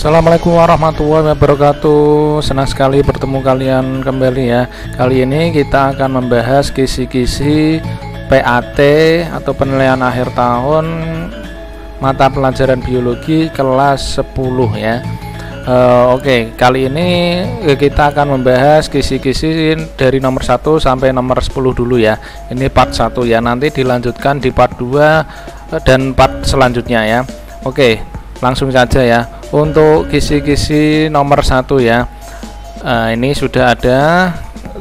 Assalamualaikum warahmatullahi wabarakatuh. Senang sekali bertemu kalian kembali ya. Kali ini kita akan membahas kisi-kisi PAT atau penilaian akhir tahun mata pelajaran biologi kelas 10 ya. Oke, kali ini kita akan membahas kisi-kisi dari nomor 1 sampai nomor 10 dulu ya. Ini part 1 ya. Nanti dilanjutkan di part 2 dan part selanjutnya ya. Oke, langsung saja ya. Untuk kisi-kisi nomor 1 ya, ini sudah ada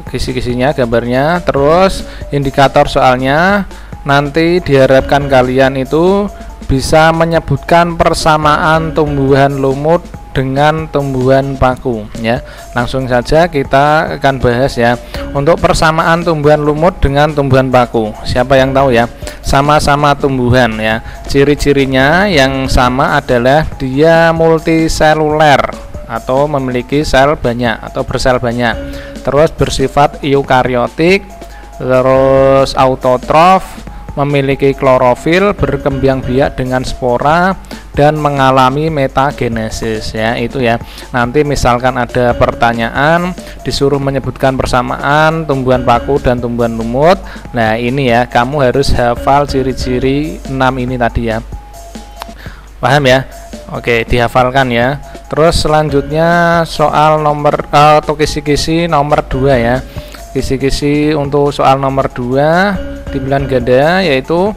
kisi-kisinya, gambarnya, terus indikator soalnya. Nanti diharapkan kalian itu bisa menyebutkan persamaan tumbuhan lumut dengan tumbuhan paku ya. Langsung saja kita akan bahas ya. Untuk persamaan tumbuhan lumut dengan tumbuhan paku, siapa yang tahu ya? Sama-sama tumbuhan ya. Ciri-cirinya yang sama adalah dia multiseluler atau memiliki sel banyak atau bersel banyak, terus bersifat eukariotik, terus autotrof, memiliki klorofil, berkembang biak dengan spora, dan mengalami metagenesis ya. Itu ya. Nanti misalkan ada pertanyaan disuruh menyebutkan persamaan tumbuhan paku dan tumbuhan lumut, nah ini ya, kamu harus hafal ciri-ciri 6 ini tadi ya. Paham ya? Oke, dihafalkan ya. Terus selanjutnya soal nomor atau kisi-kisi nomor 2 ya. Kisi-kisi untuk soal nomor 2 di pilihan ganda, yaitu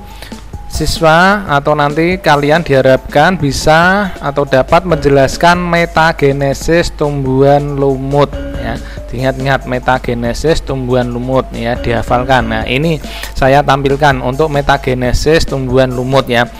siswa atau nanti kalian diharapkan bisa atau dapat menjelaskan metagenesis tumbuhan lumut ya. Ingat-ingat metagenesis tumbuhan lumut ya, dihafalkan. Nah, ini saya tampilkan untuk metagenesis tumbuhan lumut ya.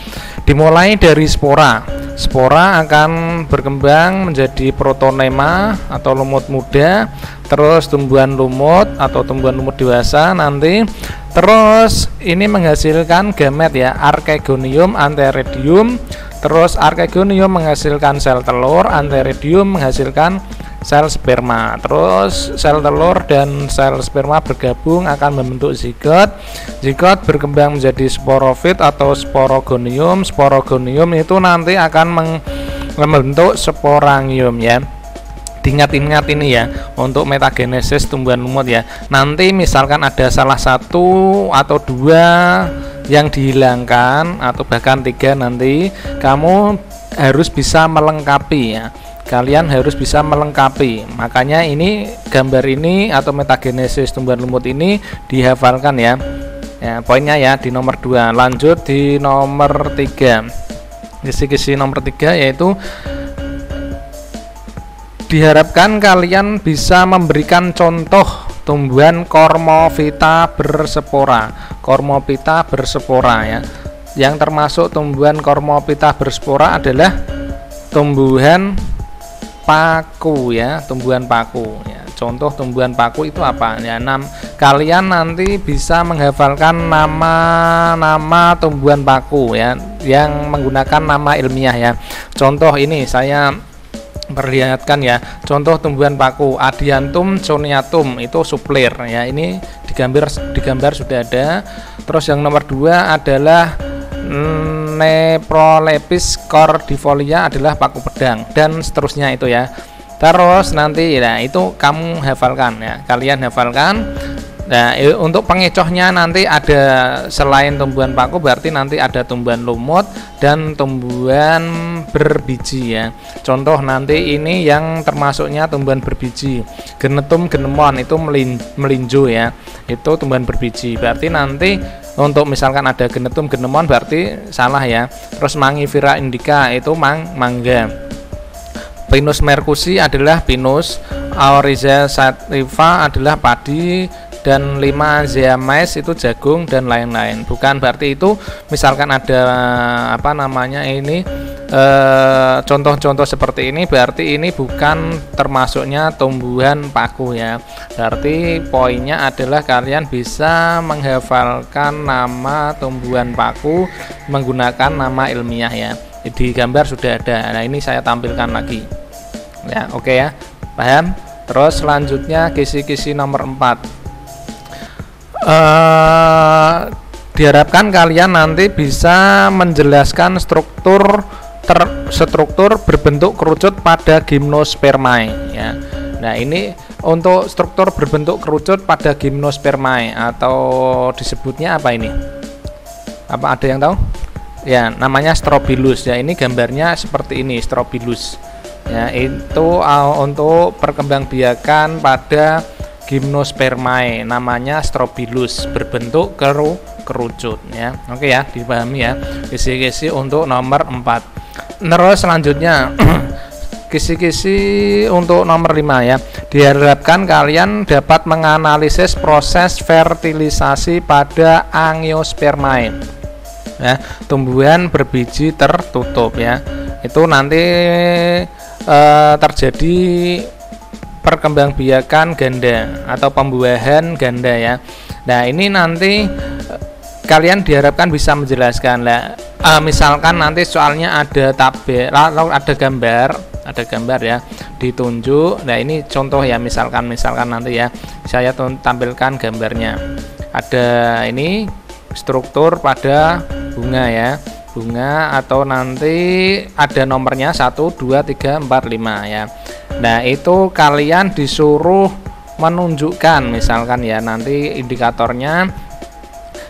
Dimulai dari spora. Spora akan berkembang menjadi protonema atau lumut muda, terus tumbuhan lumut atau tumbuhan lumut dewasa nanti. Terus ini menghasilkan gamet ya, archegonium, antheridium. Terus archegonium menghasilkan sel telur, antheridium menghasilkan sel sperma. Terus sel telur dan sel sperma bergabung akan membentuk zigot. Zigot berkembang menjadi sporofit atau sporogonium. Sporogonium itu nanti akan membentuk sporangium ya. Diingat-ingat ini ya untuk metagenesis tumbuhan lumut ya. Nanti misalkan ada salah satu atau dua yang dihilangkan atau bahkan 3, nanti kamu harus bisa melengkapi ya. Kalian harus bisa melengkapi. Makanya ini gambar ini atau metagenesis tumbuhan lumut ini dihafalkan ya. Ya, poinnya ya di nomor 2. Lanjut di nomor 3. Kisi-kisi nomor 3 yaitu diharapkan kalian bisa memberikan contoh tumbuhan Cormophyta berspora. Cormophyta berspora ya. Yang termasuk tumbuhan Cormophyta berspora adalah tumbuhan paku ya, tumbuhan paku ya. Contoh tumbuhan paku itu apa ya? Kalian nanti bisa menghafalkan nama-nama tumbuhan paku ya, yang menggunakan nama ilmiah ya. Contoh ini saya perlihatkan ya, contoh tumbuhan paku Adiantum coniatum itu suplir ya. Ini digambar sudah ada. Terus yang nomor 2 adalah Neprolepis cordifolia adalah paku pedang, dan seterusnya itu ya. Terus nanti ya itu kamu hafalkan ya, kalian hafalkan. Nah, untuk pengecohnya nanti ada selain tumbuhan paku berarti nanti ada tumbuhan lumut dan tumbuhan berbiji ya. Contoh nanti ini yang termasuknya tumbuhan berbiji. Genetum genemon itu melinjo ya. Itu tumbuhan berbiji. Berarti nanti untuk misalkan ada genetum genemon berarti salah ya. Terus Mangifera indica itu mangga. Pinus mercusi adalah pinus. Auriza sativa adalah padi, dan 5 zeamais itu jagung dan lain-lain. Bukan berarti itu misalkan ada apa namanya ini contoh-contoh seperti ini berarti ini bukan termasuknya tumbuhan paku ya. Berarti poinnya adalah kalian bisa menghafalkan nama tumbuhan paku menggunakan nama ilmiah ya. Di gambar sudah ada. Nah, ini saya tampilkan lagi. Ya, oke ya. Paham? Terus selanjutnya kisi-kisi nomor 4. Diharapkan kalian nanti bisa menjelaskan struktur terstruktur berbentuk kerucut pada gimnospermae ya. Nah, ini untuk struktur berbentuk kerucut pada gimnospermae atau disebutnya apa ini? Apa ada yang tahu? Ya, namanya strobilus ya. Ini gambarnya seperti ini, strobilus. Ya, itu untuk perkembangbiakan pada gimnospermae, namanya strobilus berbentuk kerucut ya. Oke ya, dipahami ya. Kisi-kisi untuk nomor 4. Terus selanjutnya kisi-kisi untuk nomor 5 ya. Diharapkan kalian dapat menganalisis proses fertilisasi pada angiospermae. Ya, tumbuhan berbiji tertutup ya. Itu nanti terjadi perkembangbiakan ganda atau pembuahan ganda ya. Nah, ini nanti kalian diharapkan bisa menjelaskan lah. Misalkan nanti soalnya ada tabel atau ada gambar ya, ditunjuk. Nah, ini contoh ya, misalkan nanti ya saya tampilkan gambarnya. Ada ini struktur pada bunga ya, bunga, atau nanti ada nomornya 1 2 3 4 5 ya. Nah, itu kalian disuruh menunjukkan, misalkan ya, nanti indikatornya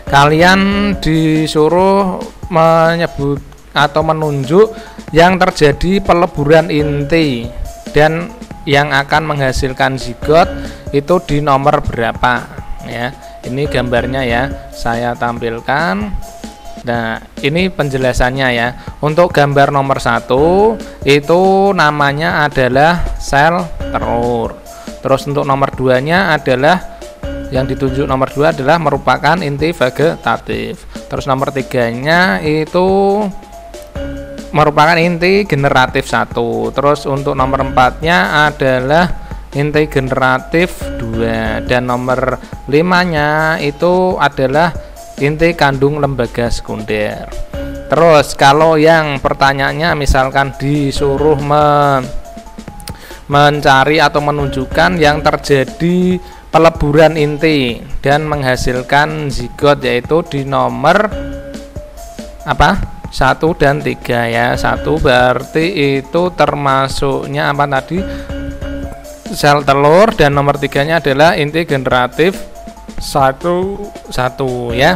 kalian disuruh menyebut atau menunjuk yang terjadi peleburan inti dan yang akan menghasilkan zigot itu di nomor berapa ya. Ini gambarnya ya, saya tampilkan. Nah, ini penjelasannya ya. Untuk gambar nomor 1 itu namanya adalah sel telur. Terus untuk nomor 2-nya adalah yang ditunjuk, nomor 2 adalah merupakan inti vegetatif. Terus nomor 3-nya itu merupakan inti generatif 1. Terus untuk nomor 4-nya adalah inti generatif 2, dan nomor 5-nya itu adalah inti kandung lembaga sekunder. Terus kalau yang pertanyaannya misalkan disuruh mencari atau menunjukkan yang terjadi peleburan inti dan menghasilkan zigot, yaitu di nomor apa? 1 dan 3 ya. 1 berarti itu termasuknya apa tadi? Sel telur, dan nomor 3-nya adalah inti generatif 1 ya.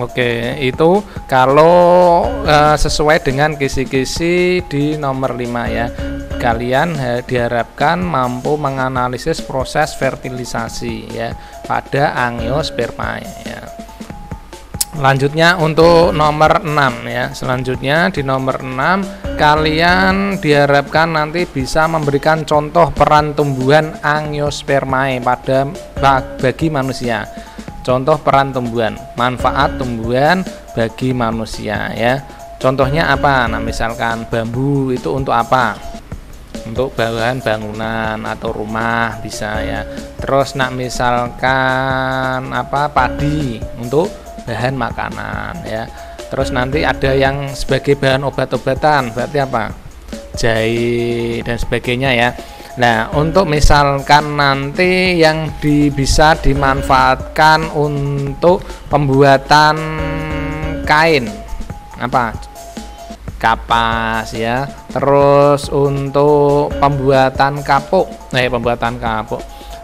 Oke, itu kalau sesuai dengan kisi-kisi di nomor 5 ya. Kalian diharapkan mampu menganalisis proses fertilisasi ya pada angiospermae ya. Selanjutnya untuk nomor 6 ya. Selanjutnya di nomor 6 kalian diharapkan nanti bisa memberikan contoh peran tumbuhan angiospermae bagi manusia. Contoh peran tumbuhan, manfaat tumbuhan bagi manusia ya. Contohnya apa? Nah, misalkan bambu itu untuk apa? Untuk bahan bangunan atau rumah bisa ya. Terus misalkan apa, padi untuk bahan makanan ya. Terus nanti ada yang sebagai bahan obat-obatan, berarti apa? Jahe dan sebagainya ya. Nah, untuk misalkan nanti yang bisa dimanfaatkan untuk pembuatan kain apa? Kapas ya. Terus untuk pembuatan kapuk,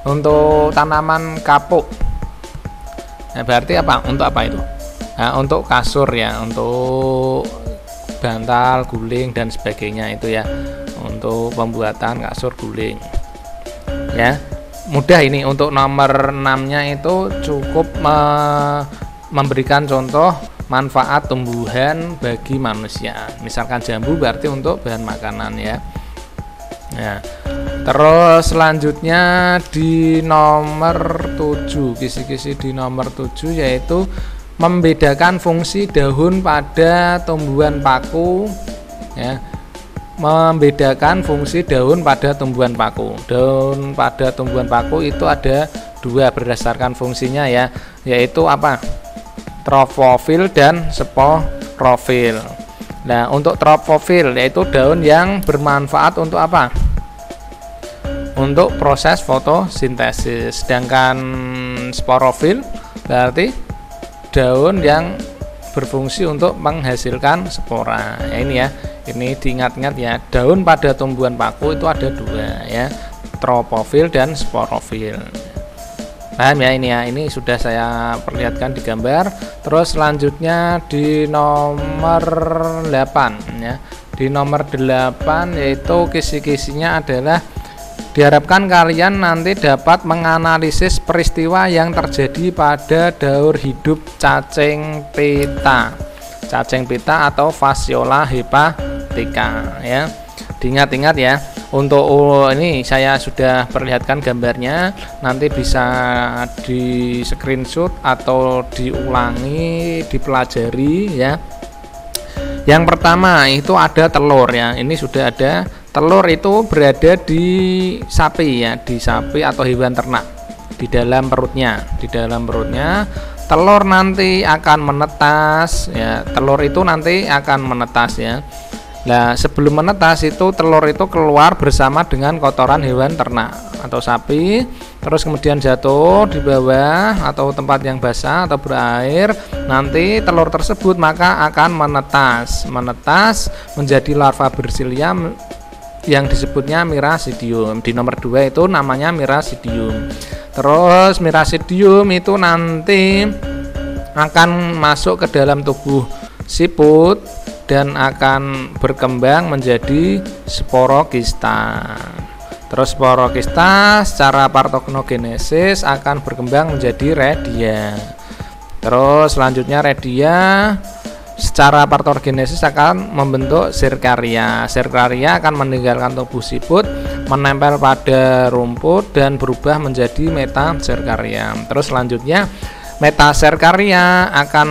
untuk tanaman kapuk. Nah, berarti apa? Untuk apa itu? Nah, untuk kasur ya, untuk bantal, guling dan sebagainya itu ya. Untuk pembuatan kasur guling. Ya. Mudah ini. Untuk nomor 6-nya itu cukup memberikan contoh manfaat tumbuhan bagi manusia. Misalkan jambu berarti untuk bahan makanan ya. Nah, terus selanjutnya di nomor 7, kisi-kisi di nomor 7 yaitu membedakan fungsi daun pada tumbuhan paku ya. Membedakan fungsi daun pada tumbuhan paku. Daun pada tumbuhan paku itu ada 2 berdasarkan fungsinya ya, yaitu apa? Tropofil dan sporofil. Nah, untuk tropofil yaitu daun yang bermanfaat untuk apa? Untuk proses fotosintesis. Sedangkan sporofil berarti daun yang berfungsi untuk menghasilkan spora. Ya, ini ya. Ini diingat-ingat ya, daun pada tumbuhan paku itu ada dua ya, tropofil dan sporofil. Paham ya ini ya, ini sudah saya perlihatkan di gambar. Terus selanjutnya di nomor 8 ya. Di nomor 8 yaitu kisi-kisinya adalah diharapkan kalian nanti dapat menganalisis peristiwa yang terjadi pada daur hidup cacing pita. Cacing pita atau Phaseola hepatica ya. Diingat-ingat ya. Untuk ini saya sudah perlihatkan gambarnya, nanti bisa di screenshot atau diulangi, dipelajari ya. Yang pertama itu ada telur ya. Ini sudah ada telur, itu berada di sapi ya, di sapi atau hewan ternak, di dalam perutnya. Di dalam perutnya telur nanti akan menetas ya. Telur itu nanti akan menetas ya. Nah, sebelum menetas itu telur itu keluar bersama dengan kotoran hewan ternak atau sapi, terus kemudian jatuh di bawah atau tempat yang basah atau berair. Nanti telur tersebut maka akan menetas menjadi larva bersilia yang disebutnya Miracidium. Di nomor 2 itu namanya Miracidium. Terus Miracidium itu nanti akan masuk ke dalam tubuh siput dan akan berkembang menjadi sporokista. Terus sporokista secara partogenogenesis akan berkembang menjadi redia. Terus selanjutnya redia secara partogenogenesis akan membentuk sirkaria. Sirkaria akan meninggalkan tubuh siput, menempel pada rumput dan berubah menjadi metasirkaria. Terus selanjutnya metasirkaria akan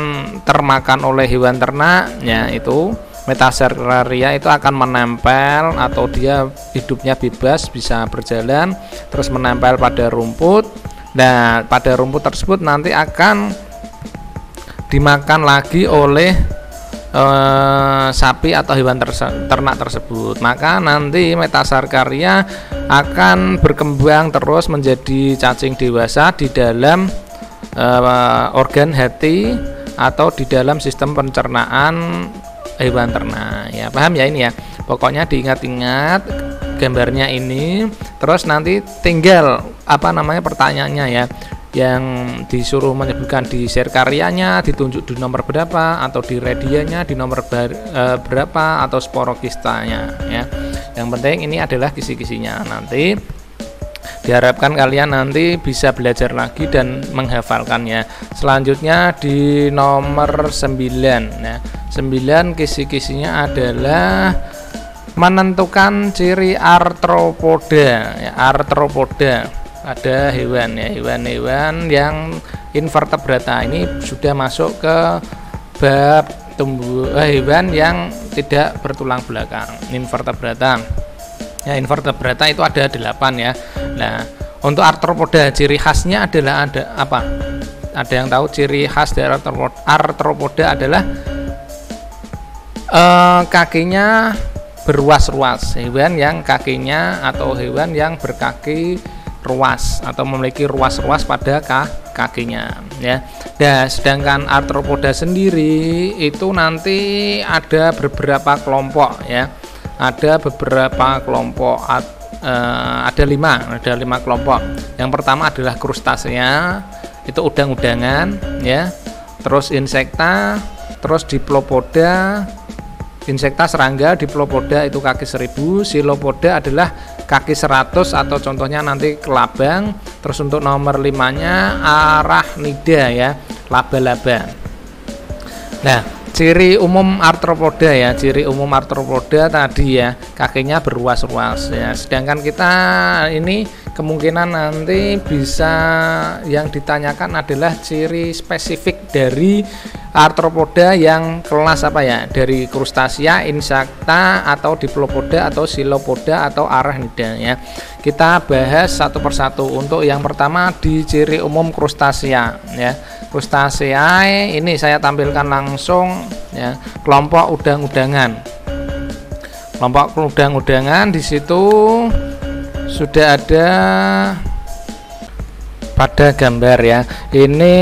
termakan oleh hewan ternak ya, itu metasirkaria itu akan menempel atau dia hidupnya bebas, bisa berjalan terus menempel pada rumput. Nah, pada rumput tersebut nanti akan dimakan lagi oleh sapi atau hewan ternak tersebut. Maka nanti metasirkaria akan berkembang terus menjadi cacing dewasa di dalam organ hati atau di dalam sistem pencernaan hewan ternak ya. Paham ya ini ya, pokoknya diingat-ingat gambarnya ini. Terus nanti tinggal pertanyaannya ya, yang disuruh menyebutkan di sirkarianya ditunjuk di nomor berapa, atau di redianya di nomor berapa, atau sporokistanya ya. Yang penting ini adalah kisi-kisinya. Nanti diharapkan kalian nanti bisa belajar lagi dan menghafalkannya. Selanjutnya di nomor 9 ya. 9 kisi-kisinya adalah menentukan ciri arthropoda ya. Arthropoda ada hewan ya, hewan-hewan yang invertebrata. Ini sudah masuk ke bab hewan yang tidak bertulang belakang, invertebrata. Ya, invertebrata itu ada 8 ya. Nah, untuk arthropoda ciri khasnya adalah ada apa? Ada yang tahu ciri khas dari arthropoda adalah kakinya berruas-ruas. Hewan yang kakinya atau hewan yang berkaki ruas atau memiliki ruas-ruas pada kakinya ya. Nah, sedangkan arthropoda sendiri itu nanti ada beberapa kelompok ya. Ada beberapa kelompok, ada 5 kelompok. Yang pertama adalah krustasea, itu udang-udangan ya. Terus insekta, terus diplopoda, insekta serangga, diplopoda itu kaki 1000, silopoda adalah kaki 100 atau contohnya nanti kelabang. Terus untuk nomor 5-nya arachnida ya, laba-laba. Nah, ciri umum arthropoda ya, ciri umum arthropoda tadi ya, kakinya berruas-ruas ya. Sedangkan kita ini kemungkinan nanti bisa yang ditanyakan adalah ciri spesifik dari arthropoda yang kelas apa ya, dari krustasea, insekta, atau diplopoda, atau silopoda, atau arachnida ya. Kita bahas satu persatu. Untuk yang pertama di ciri umum krustasea ya. Krustasea ini saya tampilkan langsung ya, kelompok udang-udangan. Kelompok udang-udangan di situ sudah ada pada gambar ya. Ini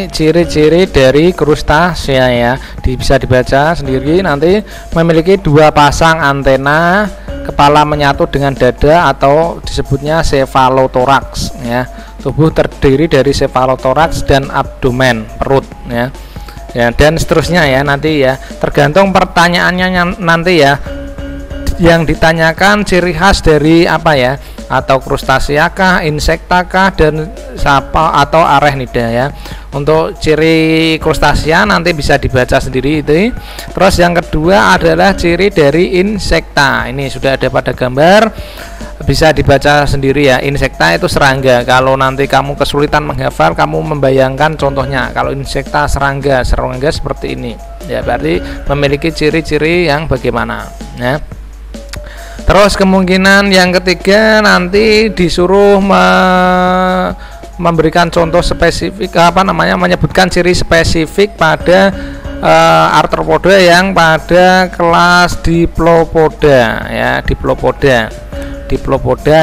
ciri-ciri dari krustasea ya. Bisa dibaca sendiri, nanti memiliki 2 pasang antena, kepala menyatu dengan dada atau disebutnya cefalotoraks ya. Tubuh terdiri dari cefalotoraks dan abdomen, perut ya. Ya, dan seterusnya ya nanti ya. Tergantung pertanyaannya nanti ya. Yang ditanyakan ciri khas dari apa ya? Atau krustasea kah, insekta kah, dan sapa atau arachnida ya. Untuk ciri krustasea nanti bisa dibaca sendiri itu. Terus yang kedua adalah ciri dari insekta. Ini sudah ada pada gambar, bisa dibaca sendiri ya. Insekta itu serangga. Kalau nanti kamu kesulitan menghafal, kamu membayangkan contohnya. Kalau insekta serangga seperti ini ya, berarti memiliki ciri-ciri yang bagaimana ya. Terus kemungkinan yang ketiga nanti disuruh memberikan contoh spesifik, menyebutkan ciri spesifik pada arthropoda yang pada kelas Diplopoda ya, Diplopoda.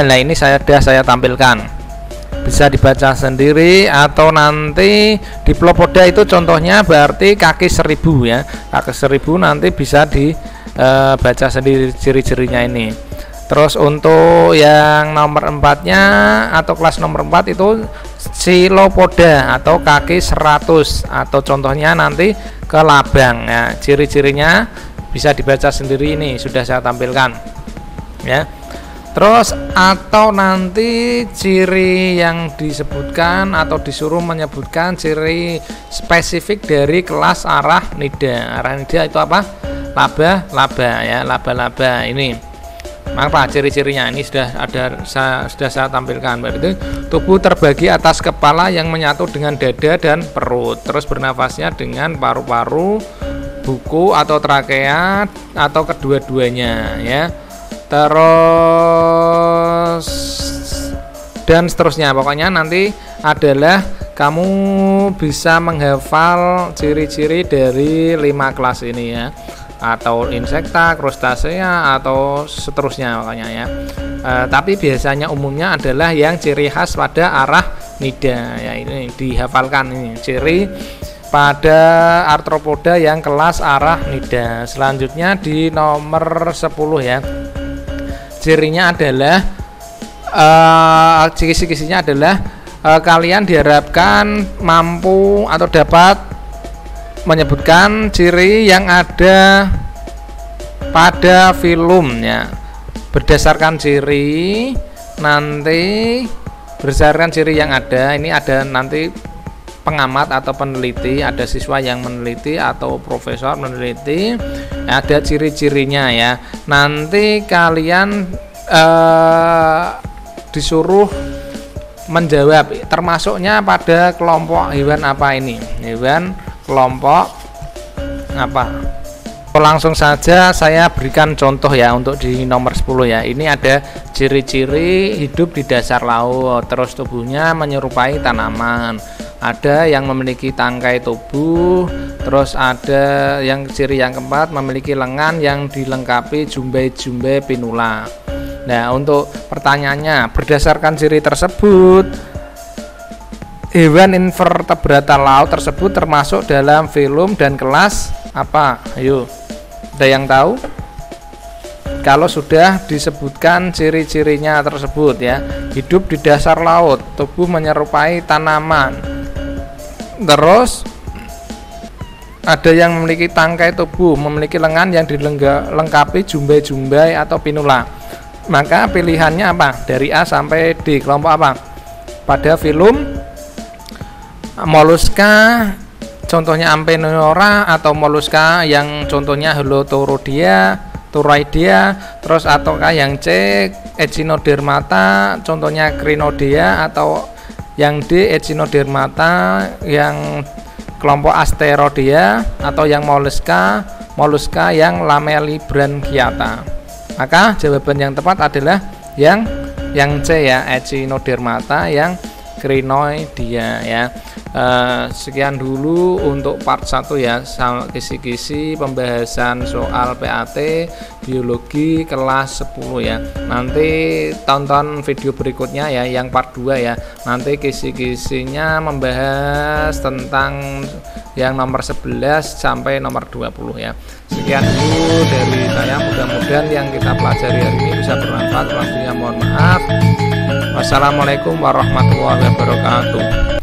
Nah, ini saya tampilkan. Bisa dibaca sendiri atau nanti Diplopoda itu contohnya berarti kaki 1000 ya. Kaki 1000 nanti bisa baca sendiri ciri-cirinya ini. Terus untuk yang nomor 4-nya atau kelas nomor 4 itu Chilopoda atau kaki 100 atau contohnya nanti kelabang ya. Ciri-cirinya bisa dibaca sendiri, ini sudah saya tampilkan ya. Terus atau nanti ciri yang disebutkan atau disuruh menyebutkan ciri spesifik dari kelas arachnida. Arachnida itu apa? Laba-laba ya, laba-laba ini. Apa ciri-cirinya? Ini sudah saya tampilkan. Berarti tubuh terbagi atas kepala yang menyatu dengan dada dan perut. Terus bernafasnya dengan paru-paru, buku atau trakea atau kedua-duanya ya. Terus dan seterusnya. Pokoknya nanti adalah kamu bisa menghafal ciri-ciri dari 5 kelas ini ya, atau insekta, krustasea atau seterusnya makanya ya. Tapi biasanya umumnya adalah yang ciri khas pada arachnida ya, ini dihafalkan ini ciri pada arthropoda yang kelas arachnida. Selanjutnya di nomor 10 ya. Cirinya adalah kisi-kisinya adalah kalian diharapkan mampu atau dapat menyebutkan ciri yang ada pada filmnya. Berdasarkan ciri nanti berdasarkan ciri yang ada, ini ada nanti pengamat atau peneliti, ada siswa yang meneliti atau profesor meneliti, ada ciri-cirinya ya. Nanti kalian disuruh menjawab termasuknya pada kelompok hewan apa ini, hewan kelompok apa. Langsung saja saya berikan contoh ya untuk di nomor 10 ya. Ini ada ciri-ciri hidup di dasar laut, terus tubuhnya menyerupai tanaman, ada yang memiliki tangkai tubuh, terus ada yang ciri yang keempat memiliki lengan yang dilengkapi jumbai-jumbai pinula. Nah, untuk pertanyaannya, berdasarkan ciri tersebut, hewan invertebrata laut tersebut termasuk dalam film dan kelas apa? Ayo, ada yang tahu? Kalau sudah disebutkan ciri-cirinya tersebut ya, hidup di dasar laut, tubuh menyerupai tanaman, terus ada yang memiliki tangkai tubuh, memiliki lengan yang dilengkapi jumbai-jumbai atau pinula. Maka pilihannya apa? Dari A sampai D, kelompok apa? Pada film moluska, contohnya Amphineura, atau moluska yang contohnya Holothuria, Turaidia, terus ataukah yang C Echinodermata, contohnya Crinodea, atau yang D Echinodermata yang kelompok Asteroidea, atau yang moluska yang Lamellibranchiata. Maka jawaban yang tepat adalah yang C ya, Echinodermata yang Crinoidea ya. Sekian dulu untuk part 1 ya, kisi-kisi pembahasan soal PAT biologi kelas 10 ya. Nanti tonton video berikutnya ya, yang part 2 ya. Nanti kisi-kisinya membahas tentang yang nomor 11 sampai nomor 20 ya. Sekian dulu dari saya, mudah-mudahan yang kita pelajari hari ini bisa bermanfaat. Lebihnya mohon maaf. Wassalamualaikum warahmatullahi wabarakatuh.